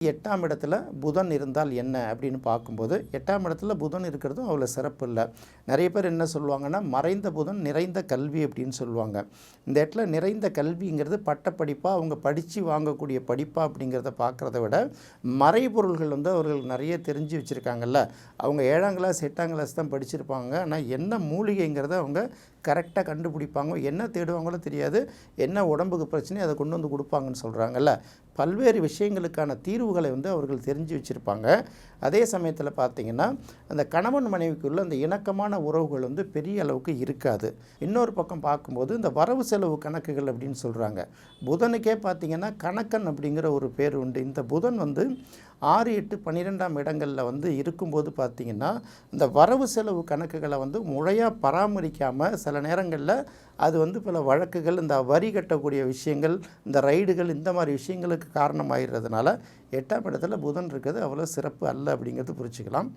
8ஆம் இடத்துல புதன் இருந்தால் என்ன அப்படின்னு பார்க்கும்போது, 8ஆம் இடத்துல புதன் இருக்கிறதும் அவ்வளோ சிறப்பு இல்ல. நிறைய பேர் என்ன சொல்லுவாங்கன்னா, மறைந்த புதன் நிறைந்த கல்வி அப்படின்னு சொல்லுவாங்க. இந்த இடத்துல நிறைந்த கல்விங்கிறது பட்டப்படிப்பா அவங்க படித்து வாங்கக்கூடிய படிப்பா அப்படிங்கிறத பார்க்குறத விட, மறைபொருள்கள் அவர்கள் நிறைய தெரிஞ்சு வச்சுருக்காங்கல்ல. அவங்க 7ஆம் கிளாஸ் 8ஆம் கிளாஸ் தான் படிச்சிருப்பாங்க. ஆனால் என்ன மூலிகைங்கிறத அவங்க கரெக்டாக கண்டுபிடிப்பாங்க. என்ன தேடுவாங்களோ தெரியாது. என்ன உடம்புக்கு பிரச்சனையோ அதை கொண்டு வந்து கொடுப்பாங்கன்னு சொல்கிறாங்கல்ல. பல்வேறு விஷயங்களுக்கான தீர்வுகளை அவர்கள் தெரிஞ்சு வச்சுருப்பாங்க. அதே சமயத்தில் பார்த்திங்கன்னா, அந்த கணவன் மனைவிக்குள்ள அந்த இணக்கமான உறவுகள் பெரிய அளவுக்கு இருக்காது. இன்னொரு பக்கம் பார்க்கும்போது இந்த வரவு செலவு கணக்குகள் அப்படின்னு சொல்கிறாங்க. புதனுக்கே பார்த்திங்கன்னா கணக்கன் அப்படிங்கிற ஒரு பேர் உண்டு. இந்த புதன் 6, 8, 12ஆம் இடங்களில் இருக்கும்போது பார்த்திங்கன்னா, இந்த வரவு செலவு கணக்குகளை முறையாக பராமரிக்காமல் சில நேரங்களில் அது பல வழக்குகள், இந்த வரி கட்டக்கூடிய விஷயங்கள், இந்த ரைடுகள், இந்த மாதிரி விஷயங்களுக்கு காரணமாகிறதுனால 8ஆம் இடத்துல புதன் இருக்கிறது அவ்வளோ சிறப்பு அல்ல அப்படிங்கிறது புரிஞ்சுக்கலாம்.